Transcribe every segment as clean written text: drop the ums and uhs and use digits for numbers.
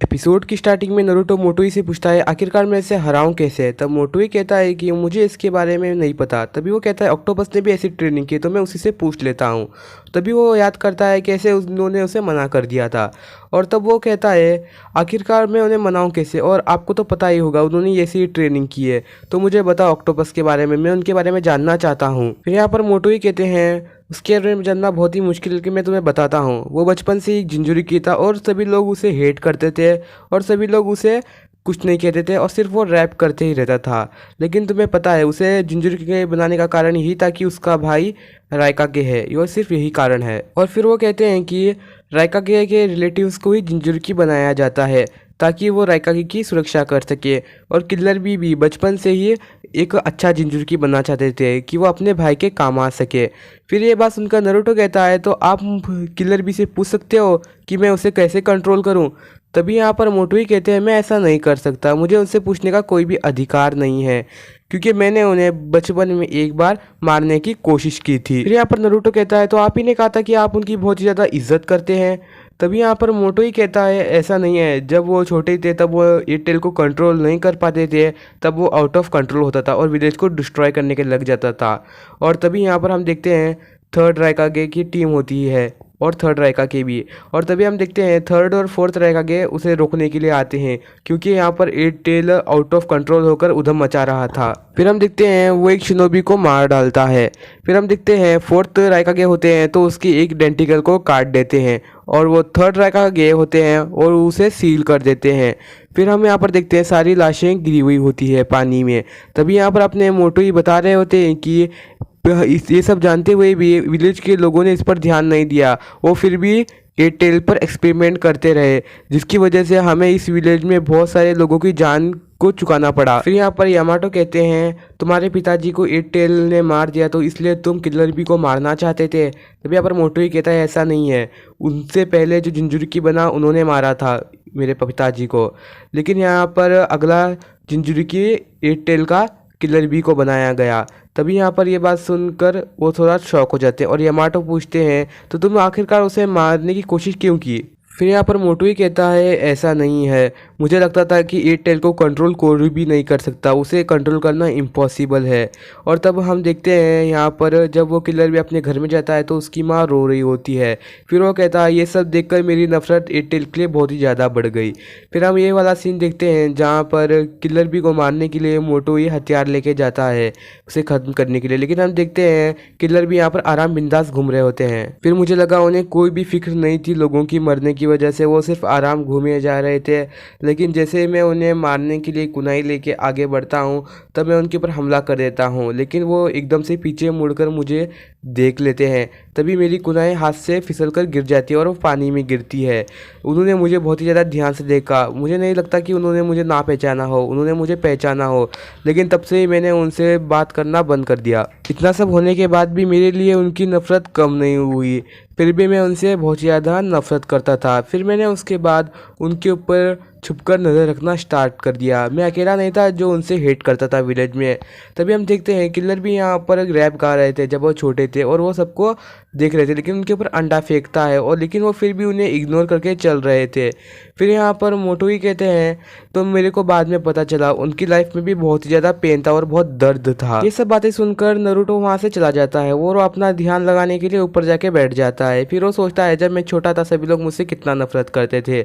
Episode की starting में Naruto मोटोई से पूछता है आखिरकार मैं इसे हराऊं कैसे। तब मोटोई कहता है कि मुझे इसके बारे में नहीं पता। तभी वो कहता है ऑक्टोपस ने भी ऐसी ट्रेनिंग की तो मैं उसी से पूछ लेता हूँ। तभी वो याद करता है कैसे उन्होंने उसे मना कर दिया था। और तब वो कहता है आखिरकार मैं उन्हें मनाऊं कैसे, और आपको तो पता ही होगा उन्होंने ऐसी ट्रेनिंग की है, तो मुझे बताओ ऑक्टोपस के बारे में, मैं उनके बारे में जानना चाहता हूँ। फिर यहाँ पर मोटोई कहते हैं उसके बारे में जानना बहुत ही मुश्किल है कि मैं तुम्हें बताता हूँ। वो बचपन से ही जिंजुरी था और सभी लोग उसे हेट करते थे और सभी लोग उसे कुछ नहीं कहते थे और सिर्फ वो रैप करते ही रहता था। लेकिन तुम्हें पता है उसे जिंजुरी बनाने का कारण यही था कि उसका भाई रायकागे है, ये सिर्फ यही कारण है। और फिर वो कहते हैं कि रायकागे के रिलेटिव्स को ही जिंजुरी बनाया जाता है ताकि वो रायकागे की सुरक्षा कर सके। और किलर भी बचपन से ही एक अच्छा जिंजुरी बनना चाहते थे कि वो अपने भाई के काम आ सके। फिर ये बात सुनकर नरूटो कहता है तो आप किलर बी से पूछ सकते हो कि मैं उसे कैसे कंट्रोल करूं। तभी यहाँ पर मोटोई कहते हैं मैं ऐसा नहीं कर सकता, मुझे उनसे पूछने का कोई भी अधिकार नहीं है क्योंकि मैंने उन्हें बचपन में एक बार मारने की कोशिश की थी। फिर यहाँ पर नरूटो कहता है तो आप ही ने कहा था कि आप उनकी बहुत ही ज़्यादा इज्जत करते हैं। तभी यहाँ पर मोटोई कहता है ऐसा नहीं है, जब वो छोटे थे तब वो एयरटेल को कंट्रोल नहीं कर पाते थे, तब वो आउट ऑफ कंट्रोल होता था और विलेज को डिस्ट्रॉय करने के लग जाता था। और तभी यहाँ पर हम देखते हैं थर्ड रायकागे की टीम होती है और थर्ड रायकागे भी। और तभी हम देखते हैं थर्ड और फोर्थ रायकागे उसे रोकने के लिए आते हैं क्योंकि यहाँ पर एयरटेल आउट ऑफ कंट्रोल होकर उधम मचा रहा था। फिर हम देखते हैं वो एक शिनोबी को मार डालता है। फिर हम देखते हैं फोर्थ रायकागे होते हैं तो उसकी एक डेंटिकल को काट देते हैं और वो थर्ड रायकागे होते हैं और उसे सील कर देते हैं। फिर हम यहाँ पर देखते हैं सारी लाशें गिरी हुई होती है पानी में। तभी यहाँ पर अपने मोटोई बता रहे होते हैं कि ये सब जानते हुए भी विलेज के लोगों ने इस पर ध्यान नहीं दिया, वो फिर भी एयरटेल पर एक्सपेरिमेंट करते रहे जिसकी वजह से हमें इस विलेज में बहुत सारे लोगों की जान को चुकाना पड़ा। फिर यहाँ पर यामाटो कहते हैं तुम्हारे पिताजी को एयरटेल ने मार दिया तो इसलिए तुम किलर बी को मारना चाहते थे। तभी यहाँ पर मोटोई कहता है ऐसा नहीं है, उनसे पहले जो जिंजुरी बना उन्होंने मारा था मेरे पिताजी को, लेकिन यहाँ पर अगला जिंजुरी एयरटेल का किलर बी को बनाया गया। तभी यहाँ पर ये बात सुनकर वो थोड़ा शॉक हो जाते हैं और यामाटो पूछते हैं तो तुम आखिरकार उसे मारने की कोशिश क्यों की। फिर यहाँ पर मोटोई कहता है ऐसा नहीं है, मुझे लगता था कि एयरटेल को कंट्रोल कोई भी नहीं कर सकता, उसे कंट्रोल करना इम्पॉसिबल है। और तब हम देखते हैं यहाँ पर जब वो किलर भी अपने घर में जाता है तो उसकी माँ रो रही होती है। फिर वो कहता है ये सब देखकर मेरी नफरत एयरटेल के लिए बहुत ही ज़्यादा बढ़ गई। फिर हम ये वाला सीन देखते हैं जहाँ पर किलर बी को मारने के लिए मोटोई हथियार लेके जाता है उसे ख़त्म करने के लिए, लेकिन हम देखते हैं किलर भी यहाँ पर आराम बिंदास घूम रहे होते हैं। फिर मुझे लगा उन्हें कोई भी फिक्र नहीं थी लोगों की मरने की वजह से, वो सिर्फ आराम घूमे जा रहे थे। लेकिन जैसे मैं उन्हें मारने के लिए कुनाई लेके आगे बढ़ता हूँ तब मैं उनके ऊपर हमला कर देता हूँ, लेकिन वो एकदम से पीछे मुड़कर मुझे देख लेते हैं। तभी मेरी कुनाई हाथ से फिसलकर गिर जाती है और वो पानी में गिरती है। उन्होंने मुझे बहुत ही ज़्यादा ध्यान से देखा, मुझे नहीं लगता कि उन्होंने मुझे ना पहचाना हो, उन्होंने मुझे पहचाना हो, लेकिन तब से ही मैंने उनसे बात करना बंद कर दिया। इतना सब होने के बाद भी मेरे लिए उनकी नफ़रत कम नहीं हुई, फिर भी मैं उनसे बहुत ज़्यादा नफ़रत करता था। फिर मैंने उसके बाद उनके ऊपर छुपकर नज़र रखना स्टार्ट कर दिया। मैं अकेला नहीं था जो उनसे हेट करता था विलेज में। तभी हम देखते हैं किलर भी यहाँ पर रैप गा रहे थे जब वो छोटे थे और वो सबको देख रहे थे, लेकिन उनके ऊपर अंडा फेंकता है और लेकिन वो फिर भी उन्हें इग्नोर करके चल रहे थे। फिर यहाँ पर मोटोई कहते हैं तो मेरे को बाद में पता चला उनकी लाइफ में भी बहुत ही ज़्यादा पेन था और बहुत दर्द था। ये सब बातें सुनकर नरूटो वहाँ से चला जाता है और वो अपना ध्यान लगाने के लिए ऊपर जाके बैठ जाता है। फिर वो सोचता है जब मैं छोटा था सभी लोग मुझसे कितना नफरत करते थे,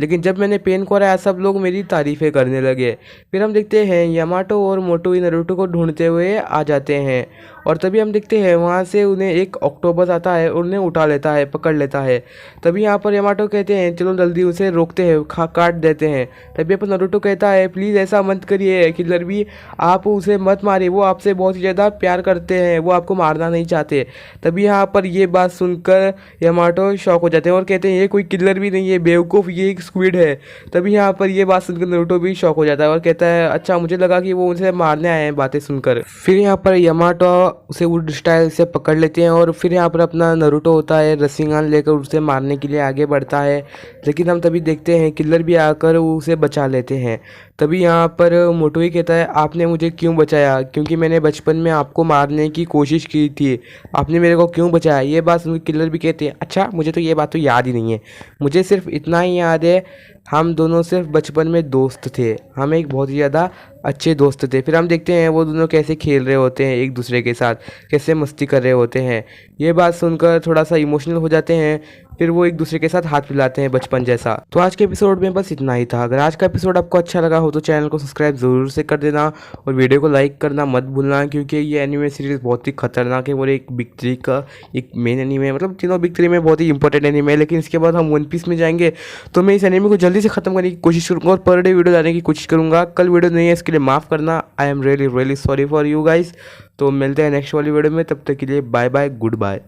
लेकिन जब मैंने पेन को हराया सब लोग मेरी तारीफ़ें करने लगे। फिर हम देखते हैं यामाटो और मोटोई नरूटो को ढूंढते हुए आ जाते हैं और तभी हम देखते हैं वहाँ से उन्हें एक ऑक्टोपस आता है और उन्हें उठा लेता है, पकड़ लेता है। तभी यहाँ पर यामाटो कहते हैं चलो जल्दी उसे रोकते हैं, काट देते हैं। तभी पर नरूटो कहता है प्लीज़ ऐसा मत करिए किलर भी, आप उसे मत मारिए, वो आपसे बहुत ही ज़्यादा प्यार करते हैं, वो आपको मारना नहीं चाहते। तभी यहाँ पर ये बात सुनकर यामाटो शॉक हो जाते हैं और कहते हैं ये कोई किलर भी नहीं है बेवकूफ़, ये एक स्क्विड है। तभी यहाँ पर ये बात सुनकर नरूटो भी शॉक हो जाता है और कहता है अच्छा मुझे लगा कि वो उनसे मारने आए हैं बातें सुनकर। फिर यहाँ पर यामाटो उसे वुड स्टाइल से पकड़ लेते हैं और फिर यहाँ पर अपना नरूटो होता है रस्सियाँ लेकर उसे मारने के लिए आगे बढ़ता है, लेकिन हम तभी देखते हैं किलर भी आकर उसे बचा लेते हैं। तभी यहाँ पर मोटोई कहता है, आपने मुझे क्यों बचाया? क्योंकि मैंने बचपन में आपको मारने की कोशिश की थी। आपने मेरे को क्यों बचाया? ये बात सुन के किलर भी कहते हैं, अच्छा मुझे तो ये बात तो याद ही नहीं है। मुझे सिर्फ इतना ही याद है, हम दोनों सिर्फ बचपन में दोस्त थे। हम एक बहुत ही ज़्यादा अच्छे दोस्त थे। फिर हम देखते हैं वो दोनों कैसे खेल रहे होते हैं एक दूसरे के साथ, कैसे मस्ती कर रहे होते हैं। ये बात सुनकर थोड़ा सा इमोशनल हो जाते हैं। फिर वो एक दूसरे के साथ हाथ मिलाते हैं बचपन जैसा। तो आज के एपिसोड में बस इतना ही था। अगर आज का एपिसोड आपको अच्छा लगा हो तो चैनल को सब्सक्राइब ज़रूर से कर देना और वीडियो को लाइक करना मत भूलना, क्योंकि ये एनिमे सीरीज़ बहुत ही खतरनाक है और एक बिग थ्री का एक मेन एनिमे है। मतलब तीनों बिग थ्री में बहुत ही इंपॉर्टेंट एनिमे है। लेकिन इसके बाद हम वन पीस में जाएंगे तो मैं इस एनिमे को जल्दी से खत्म करने की कोशिश करूँगा और पर डे वीडियो लाने की कोशिश करूँगा। कल वीडियो नहीं है इसके लिए माफ़ करना। I am really sorry for you guys. तो मिलते हैं नेक्स्ट वाली वीडियो में, तब तक के लिए बाय बाय, गुड बाय।